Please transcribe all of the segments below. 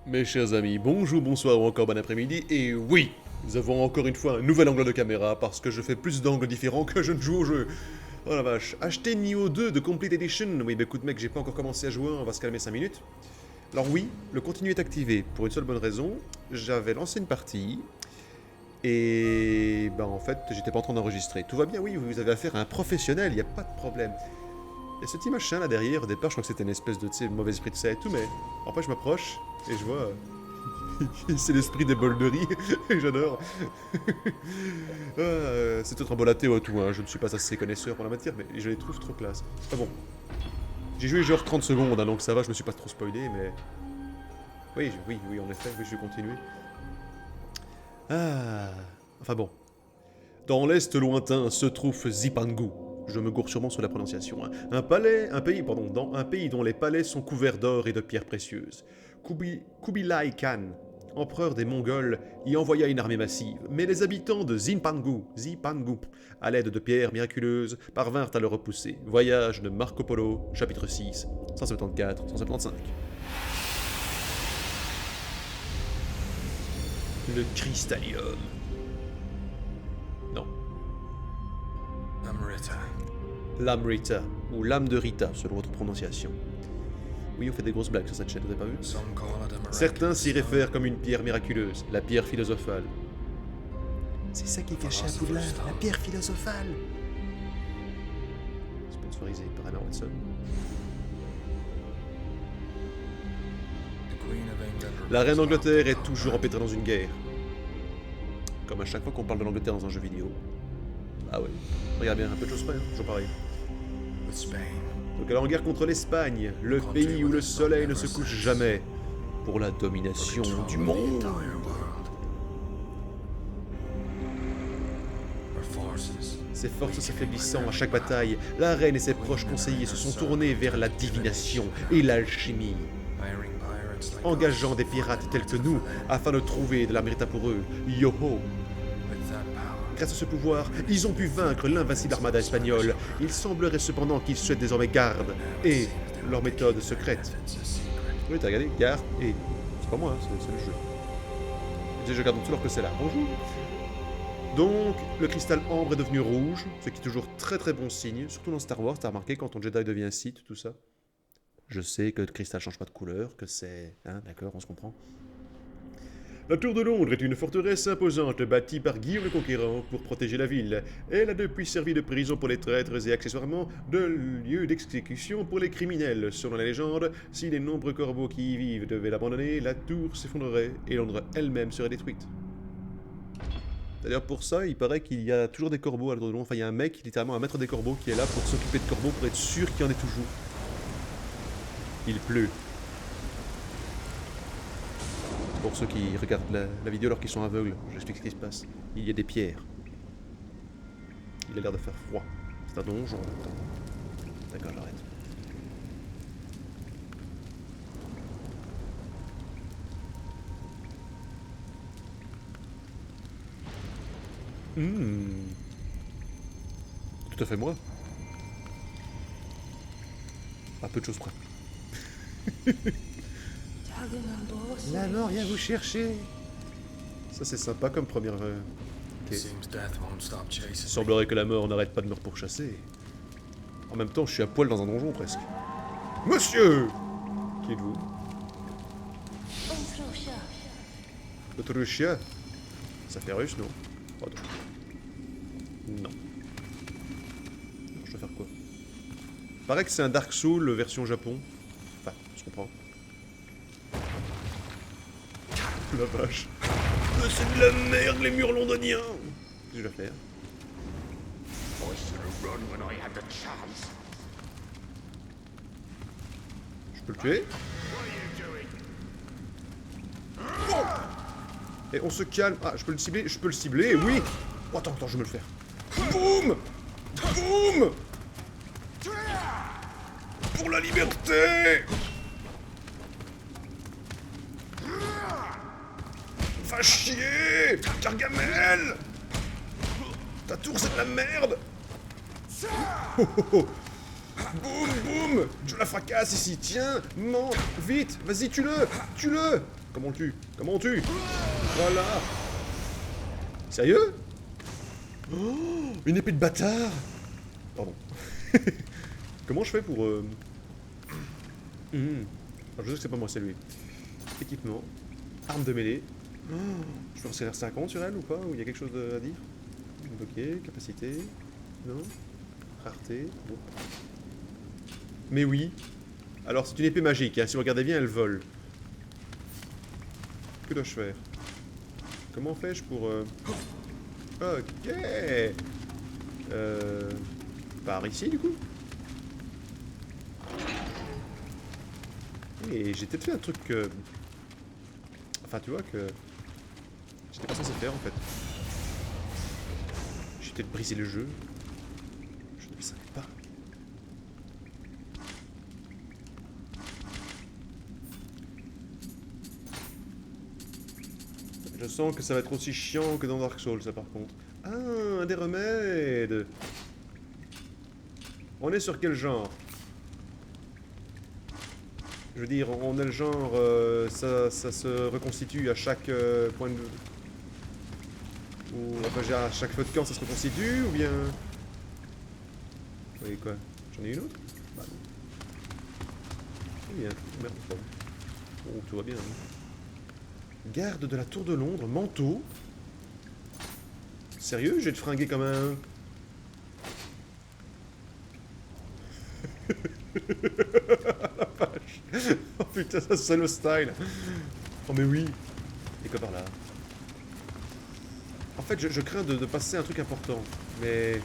Mes chers amis, bonjour, bonsoir ou encore bon après-midi, et oui, nous avons encore une fois un nouvel angle de caméra parce que je fais plus d'angles différents que je ne joue au jeu. Oh la vache, acheter Nioh 2 de Complete Edition. Oui, bah écoute mec, j'ai pas encore commencé à jouer, on va se calmer 5 minutes. Alors oui, le continu est activé, pour une seule bonne raison, j'avais lancé une partie, et bah en fait, j'étais pas en train d'enregistrer. Tout va bien, oui, vous avez affaire à un professionnel, y a pas de problème. Il y a ce petit machin là derrière, au départ je crois que c'était une espèce de, tu sais, mauvais esprit de ça et tout, mais après je m'approche, et je vois... c'est l'esprit des bols de riz, et j'adore. C'est tout embolaté ou tout, hein. Je ne suis pas assez connaisseur pour la matière, mais je les trouve trop classe. Ah bon. J'ai joué genre 30 secondes, hein, donc ça va, je me suis pas trop spoilé, mais... Oui, en effet, oui, je vais continuer. Ah... Enfin bon. Dans l'est lointain se trouve Zipangu. Je me gourre sûrement sur la prononciation. Hein. Un pays dont les palais sont couverts d'or et de pierres précieuses. Kubilai Khan, empereur des Mongols, y envoya une armée massive, mais les habitants de Zipangu, à l'aide de pierres miraculeuses, parvinrent à le repousser. Voyage de Marco Polo, chapitre 6, 174-175. Le Cristallium. Non. L'Amrita, ou l'âme de Rita, selon votre prononciation. Oui, on fait des grosses blagues sur cette chaîne, vous avez pas vu? Certains s'y réfèrent comme une pierre miraculeuse, la pierre philosophale. C'est ça qui est caché à Poudlard, la pierre philosophale. Sponsorisé par Anna Watson. La reine d'Angleterre est toujours empêtrée dans une guerre. Comme à chaque fois qu'on parle de l'Angleterre dans un jeu vidéo. Ah ouais, regarde bien, un peu de choses près, hein, toujours pareil. Donc elle est en guerre contre l'Espagne, le pays où le soleil ne se couche jamais, pour la domination du monde. Ses forces s'affaiblissant à chaque bataille, la reine et ses proches conseillers se sont tournés vers la divination et l'alchimie, engageant des pirates tels que nous afin de trouver de l'Amrita pour eux. Yo-ho! Grâce à ce pouvoir, ils ont pu vaincre l'invincible armada espagnole. Il semblerait cependant qu'ils souhaitent désormais garde et leur méthode secrète. Oui, t'as regardé, garde et... C'est pas moi, hein, c'est le jeu. Je regarde en dessous alors que c'est là. Bonjour. Donc, le cristal ambre est devenu rouge, ce qui est toujours très bon signe, surtout dans Star Wars, t'as remarqué quand ton Jedi devient Sith, tout ça. Je sais que le cristal change pas de couleur, que c'est... Hein, d'accord, on se comprend. La Tour de Londres est une forteresse imposante bâtie par Guillaume le Conquérant pour protéger la ville. Elle a depuis servi de prison pour les traîtres et accessoirement de lieu d'exécution pour les criminels. Selon la légende, si les nombreux corbeaux qui y vivent devaient l'abandonner, la tour s'effondrerait et Londres elle-même serait détruite. D'ailleurs pour ça, il paraît qu'il y a toujours des corbeaux à la Tour de Londres. Enfin, il y a un mec, littéralement un maître des corbeaux, qui est là pour s'occuper de corbeaux pour être sûr qu'il y en ait toujours. Il pleut. Pour ceux qui regardent la vidéo alors qu'ils sont aveugles, j'explique ce qui se passe. Il y a des pierres. Il a l'air de faire froid. C'est un donjon. D'accord, j'arrête. Tout à fait moi. À peu de choses près. La mort vient vous chercher. Ça c'est sympa comme première... Okay. Il semblerait que la mort n'arrête pas de me pourchasser. En même temps, je suis à poil dans un donjon presque. Monsieur! Qui êtes-vous? Autrusha. Ça fait russe, non? Oh, non. Je dois faire quoi? Paraît que c'est un Dark Souls version Japon. Enfin, je comprends. La vache. C'est de la merde les murs londoniens. Qu'est-ce que je dois faire? Je peux le tuer? Oh! Et on se calme. Ah, je peux le cibler? Je peux le cibler, oui. Oh, attends, je vais me le faire. Boum! Boum! Pour la liberté! Va chier! Gargamel! Ta tour c'est de la merde! Oh, oh, oh. Boum, boum! Je la fracasse ici, tiens! Monte! Vite! Vas-y, tue-le! Tue-le! Comment on tue? Comment on tue? Voilà. Sérieux? Oh, une épée de bâtard. Pardon. Comment je fais pour... Alors, je sais que c'est pas moi, c'est lui. Équipement. Arme de mêlée. Oh, je peux resserrer 50 sur elle ou pas? Ou il y a quelque chose à dire? Ok, capacité. Non. Rareté. Bon. Mais oui. Alors c'est une épée magique, hein. Si vous regardez bien, elle vole. Que dois-je faire? Comment fais-je pour... Ok. Par ici du coup. Et j'ai peut-être fait un truc que... Enfin tu vois que... J'étais pas censé faire en fait. J'ai peut-être brisé le jeu. Je ne le savais pas. Je sens que ça va être aussi chiant que dans Dark Souls, ça par contre. Ah, des remèdes. On est sur quel genre? Je veux dire, on est le genre, ça se reconstitue à chaque point de vue. Ou, enfin, à chaque feu de camp, ça se reconstitue, ou bien... Oui, quoi? J'en ai une autre? Bah non. Bien, merde, bon. Oh, tout va bien, hein. Garde de la Tour de Londres, manteau. Sérieux? Je vais te fringuer comme un... Oh putain, ça c'est le style. Oh mais oui. Et quoi par là? En fait, je crains de passer un truc important. Mais...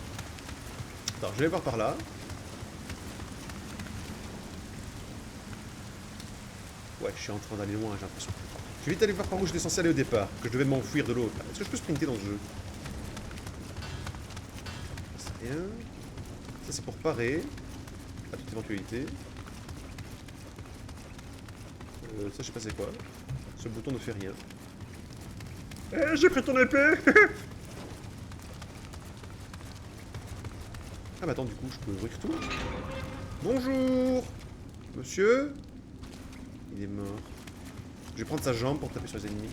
Attends, je vais voir par là. Ouais, je suis en train d'aller loin, j'ai l'impression. Je vais vite aller voir par où j'étais censé aller au départ, que je devais m'enfuir de l'autre. Est-ce que je peux sprinter dans ce jeu? C'est rien. Ça c'est pour parer. À toute éventualité. Ça je sais pas c'est quoi. Ce bouton ne fait rien. Eh, j'ai pris ton épée. Ah bah attends, du coup je peux ouvrir tout. Bonjour. Monsieur. Il est mort. Je vais prendre sa jambe pour taper sur les ennemis.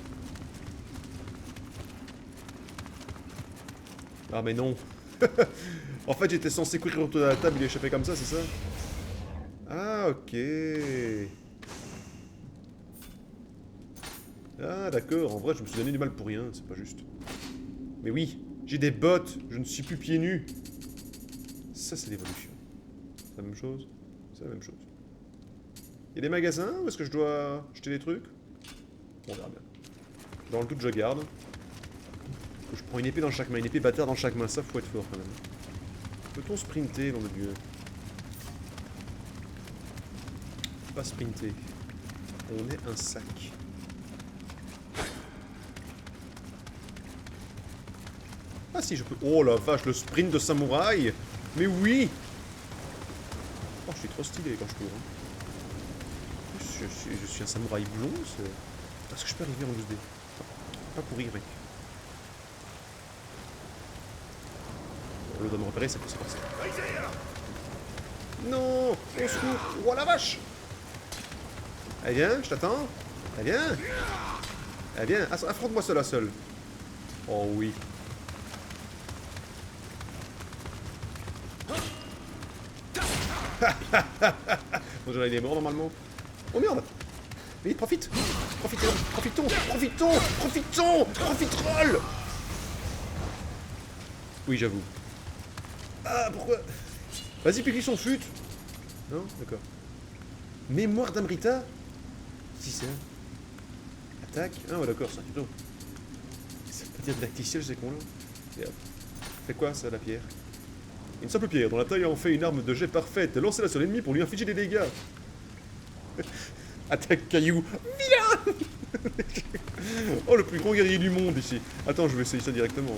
Ah mais non. En fait j'étais censé courir autour de la table, il est échappé comme ça, c'est ça? Ah ok. Ah d'accord, en vrai je me suis donné du mal pour rien, c'est pas juste. Mais oui, j'ai des bottes, je ne suis plus pieds nus. Ça c'est l'évolution. C'est la même chose? C'est la même chose. Il y a des magasins où est-ce que je dois acheter des trucs? On verra bien. Dans le doute je garde. Je prends une épée dans chaque main, une épée bâtard dans chaque main, ça faut être fort quand même. Peut-on sprinter, nom de Dieu? Pas sprinter. On est un sac. Ah si, je peux... Oh la vache, le sprint de samouraï! Mais oui! Oh, je suis trop stylé quand je cours. Hein. Je suis un samouraï blond, c'est... Est-ce que je peux arriver en 2D? Pas pour rire, mec. On le doit me repérer, ça peut se passer. Non! Au secours! Oh la vache! Allez viens, je t'attends. Allez viens! Allez viens, affronte-moi seul à seul. Oh oui. Bon, déjà il est mort normalement. Oh merde! Mais profite! Profitons! Profitons! Profitons! Profitons! Profiterole! Oui, j'avoue. Ah, pourquoi? Vas-y, pique son fut! Non? D'accord. Mémoire d'Amrita? Si c'est un. Attaque? Ah, ouais, d'accord, c'est un tuto. Ça veut pas dire didacticiel, ces cons-là. Et hop. Fait quoi, ça, la pierre? Une simple pierre, dont la taille en fait une arme de jet parfaite. Lancez-la sur l'ennemi pour lui infliger des dégâts. Attaque caillou. Vilain. Oh, le plus grand guerrier du monde, ici. Attends, je vais essayer ça directement.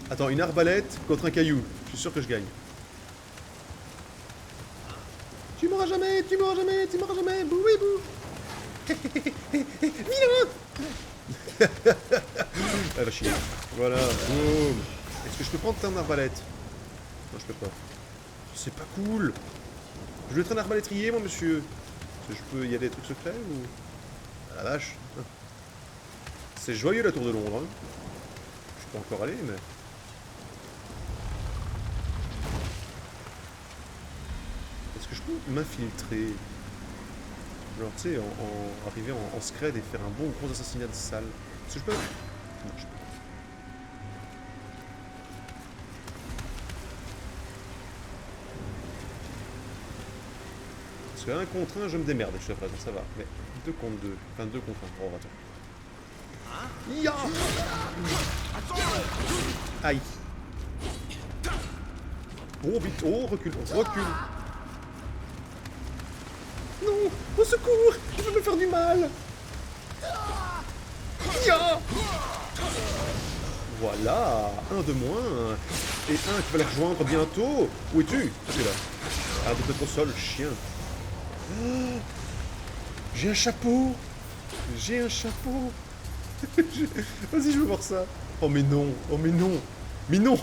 Attends, une arbalète contre un caillou. Je suis sûr que je gagne. Tu m'auras jamais, tu m'auras jamais, tu m'auras jamais. Boui bou. Vilain. Elle va chier. Voilà, boum. Est-ce que je peux prendre ton arbalète? Non, je peux pas. C'est pas cool. Je vais être un arbalétrier, moi, monsieur. Est-ce que je peux... Il y a des trucs secrets ou... Ah la vache. C'est joyeux la tour de Londres. Hein. Je suis pas encore allé, mais... Est-ce que je peux m'infiltrer? Genre, tu sais, arriver en scred et faire un bon gros assassinat de salle. Est-ce que je peux... Non, je peux pas. Parce que 1 contre 1, je me démerde jusqu'à présent, ça va. Mais 2 contre 2. Enfin, 2 contre 1. Oh, attends. Ya! Aïe. Oh, vite. Oh, recule. Recule. Non! Au secours! Il veut me faire du mal! Ya! Voilà! Un de moins. Et un qui va les rejoindre bientôt. Où es-tu? Ah, tu es là. Arrête de te au sol, chien. Oh, j'ai un chapeau. J'ai un chapeau. Vas-y, je veux voir ça. Oh mais non. Oh mais non. Mais non.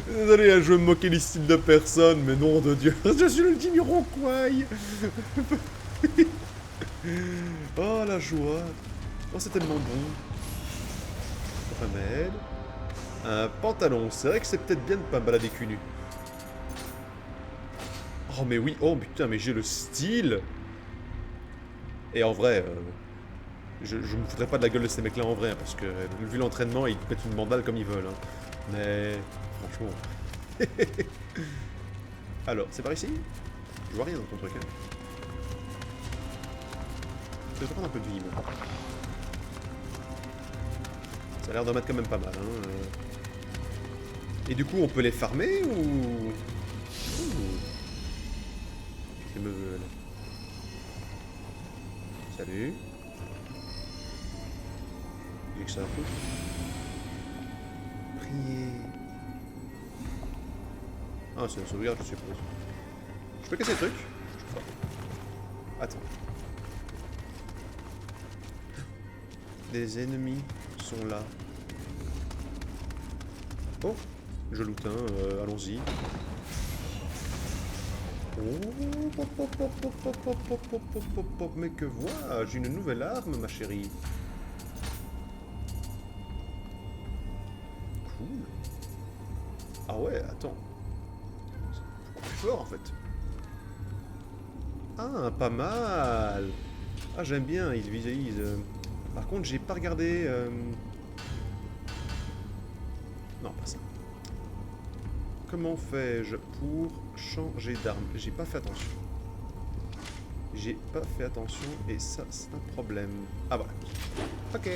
Désolé, je veux me moquer du style de personne, mais nom de Dieu. Je suis le Jimiroquai. Oh la joie. Oh c'est tellement bon. Remède. Un pantalon. C'est vrai que c'est peut-être bien de pas me balader cul nu. Oh mais oui, oh putain, mais j'ai le style. Et en vrai, je me foutrais pas de la gueule de ces mecs-là en vrai, hein, parce que vu l'entraînement, ils mettent une bandale comme ils veulent. Hein. Mais franchement... Alors, c'est par ici? Je vois rien dans ton truc. Hein. Je vais prendre un peu de vie, moi. Ça a l'air d'en mettre quand même pas mal. Hein. Et du coup, on peut les farmer ou... Je me veux, là. Salut. J'ai que ça à foutre. Prier. Ah, c'est une sauvegarde, je suppose. Je peux casser le truc? Je peux pas. Attends. Des ennemis sont là. Oh, je loot un, allons-y. Oh, pop, pop, pop, pop, pop, pop, pop, pop, pop, pop, pop. Mais que vois-je? Une nouvelle arme, ma chérie. Cool. Ah ouais, attends. C'est plus fort en fait. Ah, pas mal. Ah, j'aime bien, il visualise. Par contre, j'ai pas regardé... Non, pas ça. Comment fais-je pour changer d'arme? J'ai pas fait attention. J'ai pas fait attention et ça, c'est un problème. Ah voilà. Ok.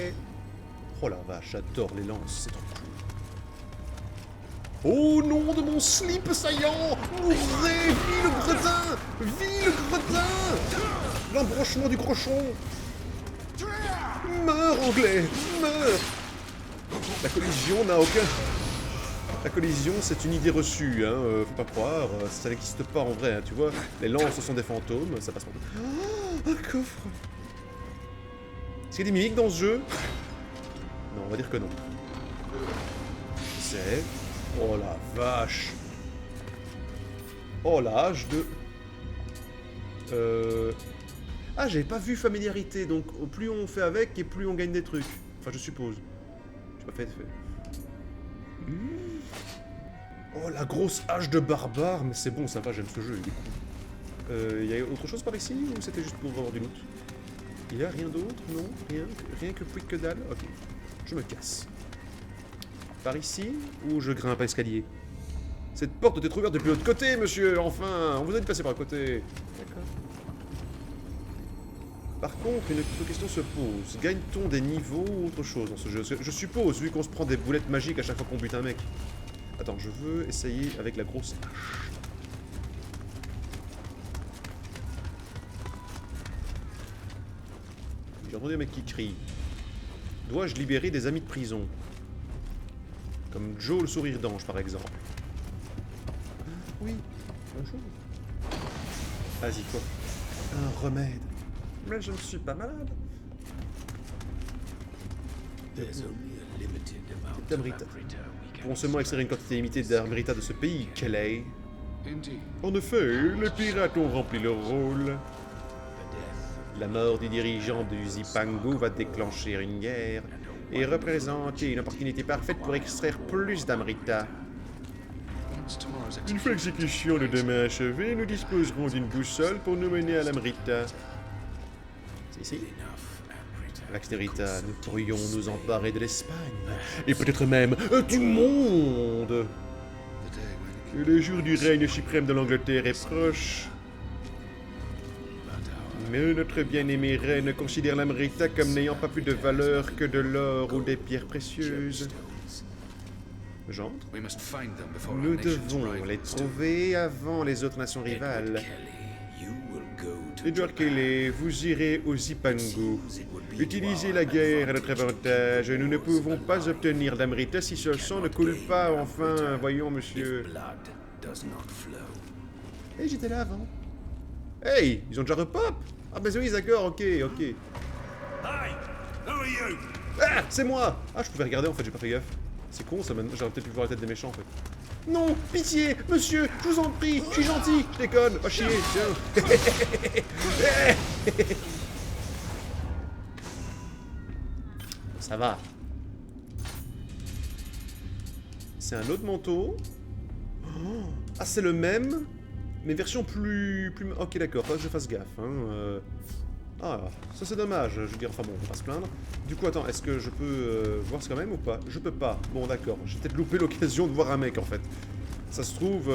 Oh la vache, j'adore les lances, c'est trop cool. Oh non de mon slip saillant! Mourrez! Vie le gredin! Vie le gredin! L'embranchement du crochon! Meurs, anglais! Meurs! La collision n'a aucun... La collision, c'est une idée reçue, hein, faut pas croire, ça n'existe pas en vrai, hein, tu vois. Les lances sont des fantômes, ça passe pas. Oh, un coffre! Est-ce qu'il y a des mimiques dans ce jeu? Non, on va dire que non. C'est... Oh la vache! Oh l'âge de... Ah, j'avais pas vu familiarité, donc plus on fait avec et plus on gagne des trucs. Enfin, je suppose. J'ai pas fait. Oh, la grosse hache de barbare, mais c'est bon, sympa, j'aime ce jeu, il est cool. Y a autre chose par ici, ou c'était juste pour avoir du loot? Il y a rien d'autre? Non? Rien que quick que dalle? Ok, je me casse. Par ici, ou je grimpe à l'escalier? Cette porte était ouverte depuis l'autre côté, monsieur, enfin! On vous a dit de passer par le côté. D'accord. Par contre, une autre question se pose. Gagne-t-on des niveaux ou autre chose dans ce jeu? Je suppose, vu qu'on se prend des boulettes magiques à chaque fois qu'on bute un mec. Attends, je veux essayer avec la grosse hache. J'ai entendu un mec qui crie. Dois-je libérer des amis de prison? Comme Joe le sourire d'ange, par exemple. Oui, bonjour. Vas-y, quoi? Un remède. Mais je ne suis pas malade. D'Amrita. Pourrons seulement extraire une quantité limitée d'Amrita de ce pays, Kelly. En effet, les pirates ont rempli leur rôle. La mort du dirigeant du Zipangu va déclencher une guerre et représenter une opportunité parfaite pour extraire plus d'Amrita. Une fois l'exécution de demain achevée, nous disposerons d'une boussole pour nous mener à l'Amrita. C'est ici. L'Amrita, nous pourrions nous emparer de l'Espagne, et peut-être même du monde. Et le jour du règne suprême de l'Angleterre est proche. Mais notre bien-aimée reine considère l'Amrita comme n'ayant pas plus de valeur que de l'or ou des pierres précieuses. J'entre. Nous devons les trouver avant les autres nations rivales. Edward Kelly, vous irez au Zipangu. Utilisez la guerre à notre avantage. Nous ne pouvons pas obtenir d'Amrita si ce sang ne coule pas, enfin. Voyons, monsieur. Hey, j'étais là avant. Hey, ils ont déjà repop. Ah bah oui, d'accord, ok. Ah, c'est moi. Ah, je pouvais regarder, en fait, j'ai pas fait gaffe. C'est con, ça, maintenant, j'aurais peut-être pu voir la tête des méchants, en fait. Non, pitié, monsieur, je vous en prie, je suis gentil, je déconne, va chier, tiens. Ça va. C'est un autre manteau. Ah, c'est le même, mais version plus... Ok, d'accord, faut que je fasse gaffe, hein. Ah, ça c'est dommage, je veux dire, enfin bon, on va pas se plaindre. Du coup, attends, est-ce que je peux voir ça quand même ou pas? Je peux pas. Bon, d'accord, j'ai peut-être loupé l'occasion de voir un mec, en fait. Ça se trouve...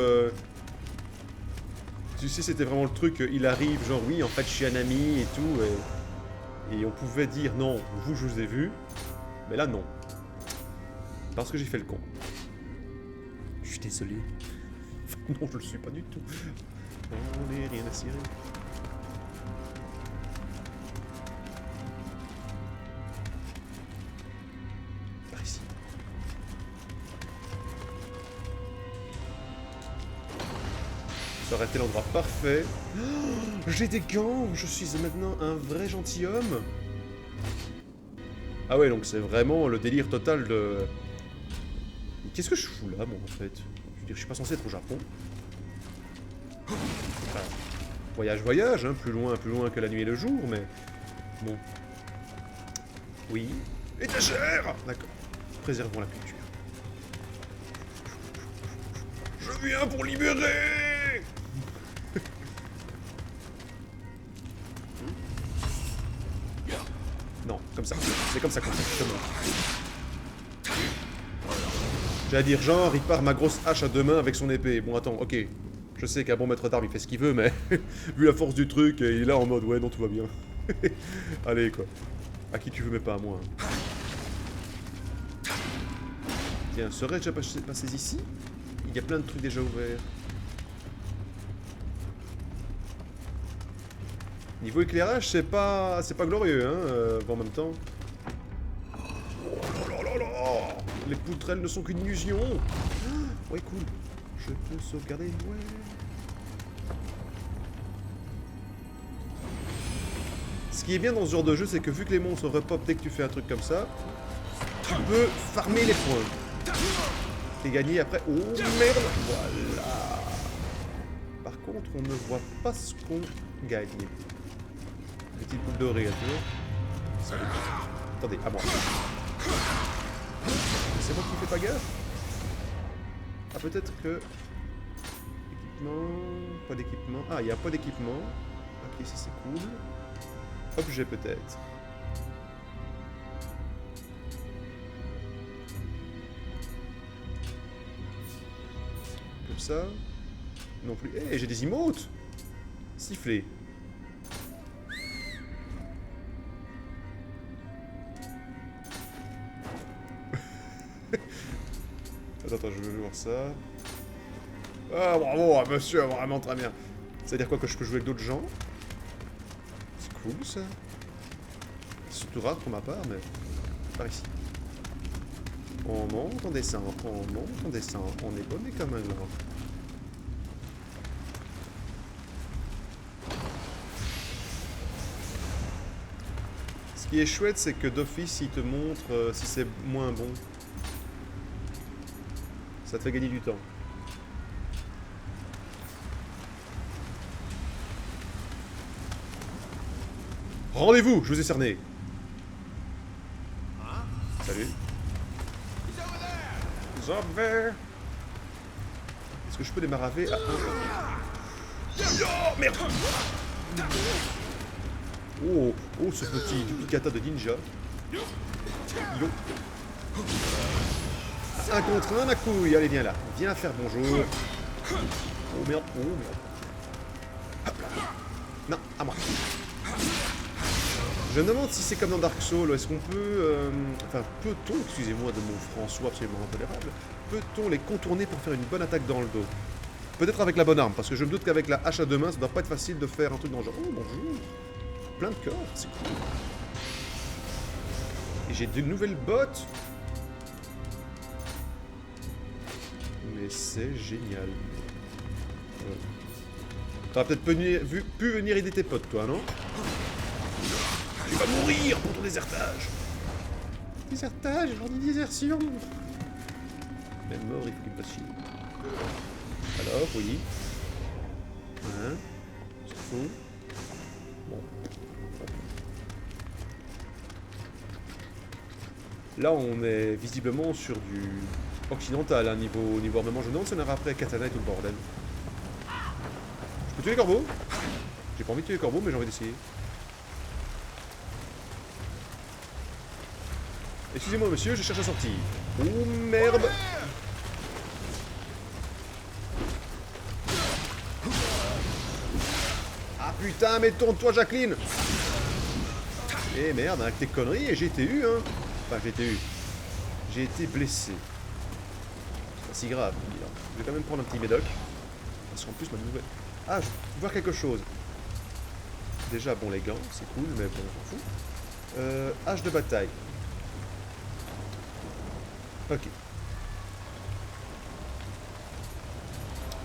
Tu sais, c'était vraiment le truc, il arrive, genre, oui, en fait, je suis un ami et tout, et on pouvait dire, non, vous, je vous ai vu, mais là, non. Parce que j'ai fait le con. Je suis désolé. Non, je le suis pas du tout. On n'est rien à cirer. Par ici. Ça aurait été l'endroit parfait. Oh, j'ai des gants. Je suis maintenant un vrai gentilhomme. Ah ouais, donc c'est vraiment le délire total de... Qu'est-ce que je fous là, moi, en fait? Je veux dire, je suis pas censé être au Japon. Enfin, voyage, hein, plus loin que la nuit et le jour, mais... Bon. Oui. Étagère! D'accord. Préservons la culture. Je viens pour libérer! Non, comme ça. C'est comme ça qu'on fait, je montre. J'allais dire genre, il part ma grosse hache à deux mains avec son épée. Bon, attends, ok. Je sais qu'un bon maître d'armes, il fait ce qu'il veut, mais... vu la force du truc, il est là en mode, ouais, non, tout va bien. Allez, quoi. À qui tu veux, mais pas à moi. Tiens, serais-je déjà passé ici? Il y a plein de trucs déjà ouverts. Niveau éclairage, c'est pas glorieux, hein, en même temps. Oh là là là! Les poutrelles ne sont qu'une illusion. Ouais, cool. Je peux sauvegarder, ouais. Ce qui est bien dans ce genre de jeu, c'est que vu que les monstres repop dès que tu fais un truc comme ça, tu peux farmer les points. Et gagner après... Oh merde! Voilà. Par contre, on ne voit pas ce qu'on gagne. Petite boule dorée, toujours. Attendez, à moi. C'est moi qui fais pas gaffe? Ah, peut-être que... Équipement... Pas d'équipement... Ah, il y a pas d'équipement. Ok, ça c'est cool. Objet peut-être. Comme ça. Non plus. Eh, hey, j'ai des emotes! Siffler. Attends, je veux voir ça. Ah, bravo, monsieur, vraiment très bien. C'est-à-dire quoi, que je peux jouer avec d'autres gens? C'est cool, ça. C'est surtout rare pour ma part, mais... Par ici. On monte, on descend, on monte, on descend. On est bonné comme un lord. Ce qui est chouette, c'est que d'office, il te montre si c'est moins bon. Ça te fait gagner du temps. Rendez-vous, je vous ai cerné. Salut. Zombie. Est-ce que je peux les maraver à un... Oh, merde. Oh, oh, ce petit duplicata de ninja. Yo. Un contre un, ma couille. Allez, viens là. Viens faire bonjour. Oh merde, oh merde. Hop là. Non, à moi. Je me demande si c'est comme dans Dark Souls. Est-ce qu'on peut... Enfin, peut-on, excusez-moi de mon François absolument intolérable, peut-on les contourner pour faire une bonne attaque dans le dos? Peut-être avec la bonne arme, parce que je me doute qu'avec la hache à deux mains, ça doit pas être facile de faire un truc dans le genre. Oh, bonjour. Plein de corps, c'est cool. Et j'ai de nouvelles bottes. Mais c'est génial. T'aurais peut-être pu venir aider tes potes, toi, non? Tu vas mourir pour ton désertage. Désertage, genre de désertion. Même mort, il faut qu'il me passe chier. Alors, oui. Hein? C'est fou. Bon. Là, on est visiblement sur du occidental, hein, niveau armement. Je me demande si on aura après katana et tout le bordel. Je peux tuer les corbeaux? J'ai pas envie de tuer les corbeaux, mais j'ai envie d'essayer. Excusez-moi, monsieur, je cherche à sortir. Oh merde! Ah putain, mais tourne-toi, Jacqueline! Eh merde, avec tes conneries, et j'ai été eu, hein! Enfin, j'ai été eu. J'ai été blessé. C'est pas si grave, je vais quand même prendre un petit médoc. Parce qu'en plus, ma nouvelle... Ah, je peux voir quelque chose. Déjà, bon, les gants, c'est cool, mais bon, on s'en fout. Hache de bataille. Ok.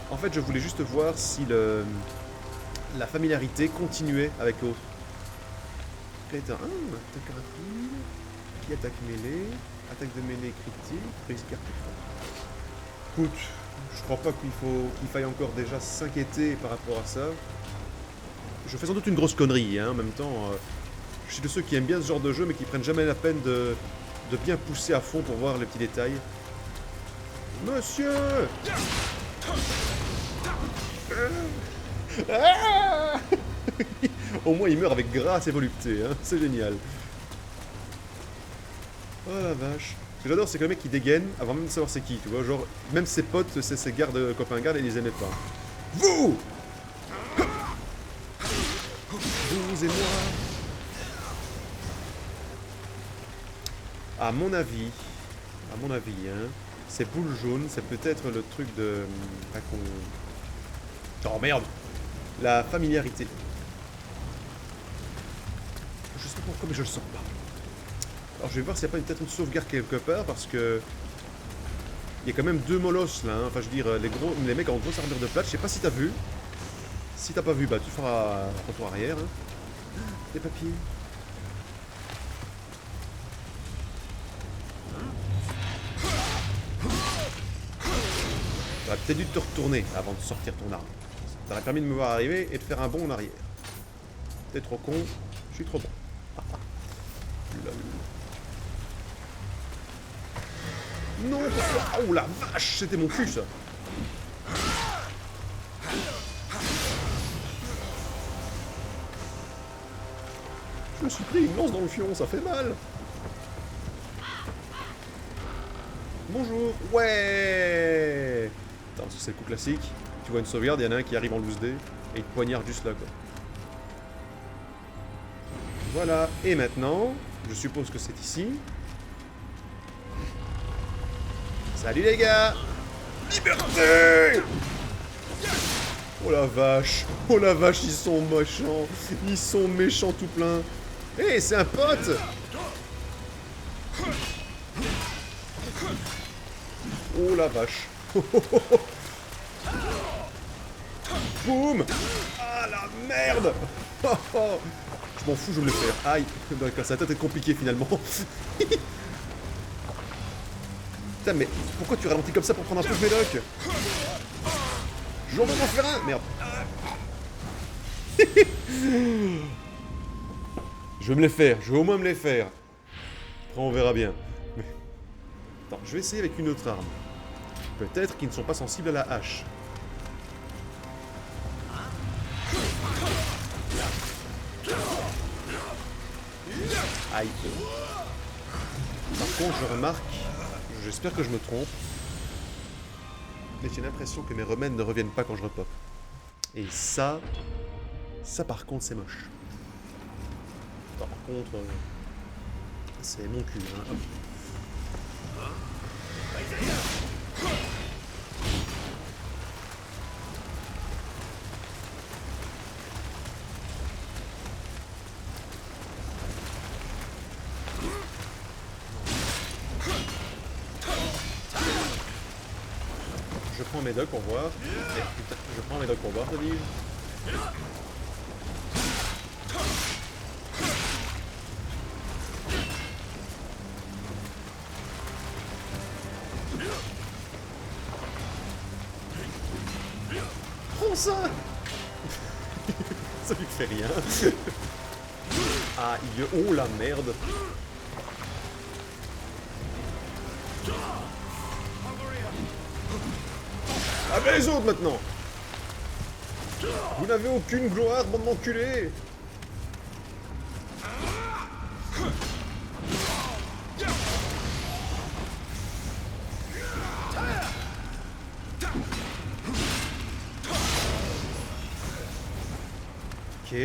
En fait, je voulais juste voir si la familiarité continuait avec l'autre. Crétin 1, attaque rapide, qui attaque mêlée, attaque de mêlée critique, prise carte. Écoute, je crois pas qu'il faille encore déjà s'inquiéter par rapport à ça. Je fais sans doute une grosse connerie, hein, en même temps. Je suis de ceux qui aiment bien ce genre de jeu, mais qui prennent jamais la peine de bien pousser à fond pour voir les petits détails. Monsieur! Ah. Au moins il meurt avec grâce et volupté, hein. C'est génial. Oh la vache. Ce que j'adore, c'est que le mec il dégaine avant même de savoir c'est qui, tu vois. Genre, même ses potes, ses gardes, copains gardes, ils les aimaient pas. Vous! Vous et moi. À mon avis, hein, ces boules jaunes, c'est peut-être le truc de... Oh merde! La familiarité. Je sais pas pourquoi, mais je le sens pas. Alors je vais voir s'il n'y a pas peut-être une sauvegarde quelque part, parce que... Il y a quand même deux molosses là, hein. Enfin je veux dire, les mecs en grosse armure de plate, je sais pas si t'as vu. Si t'as pas vu, bah tu feras retour arrière. Hein. Des papiers. T'aurais peut-être dû te retourner avant de sortir ton arme. Ça aurait permis de me voir arriver et de faire un bond en arrière. T'es trop con, je suis trop bon. Lol. Non, pourquoi? Oh la vache, c'était mon cul ça. Je me suis pris une lance dans le fion, ça fait mal. Bonjour. Ouais. Attends, c'est le coup classique. Tu vois une sauvegarde, il y en a un qui arrive en loose dé et il te poignarde juste là quoi. Voilà. Et maintenant, je suppose que c'est ici. Salut les gars. Liberté. Oh la vache. Oh la vache, ils sont méchants. Ils sont méchants tout plein. Hé, hey, c'est un pote. Oh la vache. Boum. Ah la merde. Je m'en fous, je vais me le faire. Aïe. D'accord, ça va peut-être être compliqué finalement. Putain, mais pourquoi tu ralentis comme ça pour prendre un peu de médoc? J'en vais m'en faire un. Merde. Je vais me les faire, je vais au moins me les faire. Après on verra bien. Mais... Attends, je vais essayer avec une autre arme. Peut-être qu'ils ne sont pas sensibles à la hache. Aïe. Par contre, je remarque, j'espère que je me trompe, mais j'ai l'impression que mes remèdes ne reviennent pas quand je repop. Et ça par contre, c'est moche. Attends, par contre, c'est mon cul, hein. Hop. Je prends mes dogs pour voir. Eh, putain, je prends mes dogs pour voir, te dis-je. Prends ça. Ça lui fait rien. Aïe, oh la merde. Ah ben les autres maintenant. Vous n'avez aucune gloire, bande d'enculés. Ok.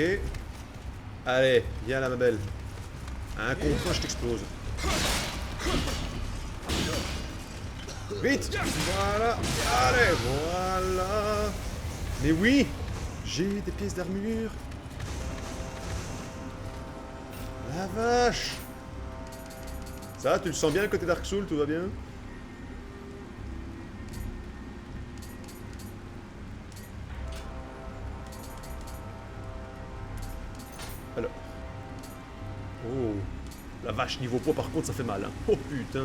Allez, viens là ma belle. Un contre un, je t'explose. Vite. Voilà. Allez, voilà. Mais oui, j'ai des pièces d'armure. La vache. Ça, tu le sens bien le côté Dark Souls, tout va bien? Alors. Oh. La vache, niveau poids par contre, ça fait mal, hein. Oh putain.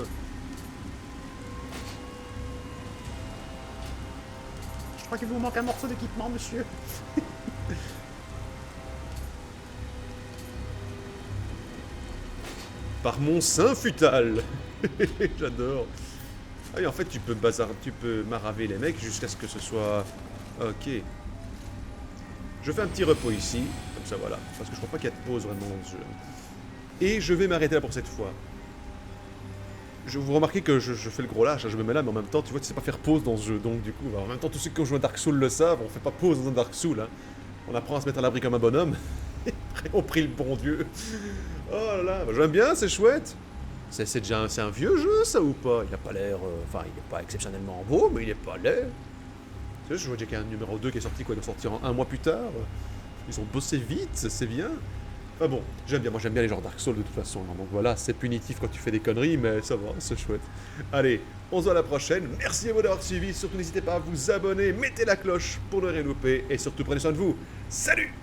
Je crois qu'il vous manque un morceau d'équipement, monsieur. Par mon sein futal. J'adore. Ah oui, en fait, tu peux maraver les mecs jusqu'à ce que ce soit... Ok. Je fais un petit repos ici, comme ça, voilà. Parce que je crois pas qu'il y a de pause vraiment dans ce jeu. Et je vais m'arrêter là pour cette fois. Vous remarquez que je fais le gros lâche, hein, je me mets là, mais en même temps, tu vois, tu sais pas faire pause dans ce jeu. Donc, du coup, en même temps, tous ceux qui ont joué à Dark Souls le savent, on fait pas pause dans un Dark Souls. Hein. On apprend à se mettre à l'abri comme un bonhomme. Et après, on prie le bon Dieu. Oh là là, bah, j'aime bien, c'est chouette. C'est un vieux jeu, ça, ou pas? Il a pas l'air... Enfin, il est pas exceptionnellement beau, mais il est pas laid. Tu sais, je vois qu'il y a un numéro 2 qui est sorti, quoi, il doit sortir un mois plus tard. Ils ont bossé vite, c'est bien. Enfin bon, j'aime bien, moi j'aime bien les genres Dark Souls de toute façon, hein. Donc voilà, c'est punitif quand tu fais des conneries, mais ça va, c'est chouette. Allez, on se voit à la prochaine, merci à vous d'avoir suivi, surtout n'hésitez pas à vous abonner, mettez la cloche pour ne rien louper, et surtout prenez soin de vous, salut!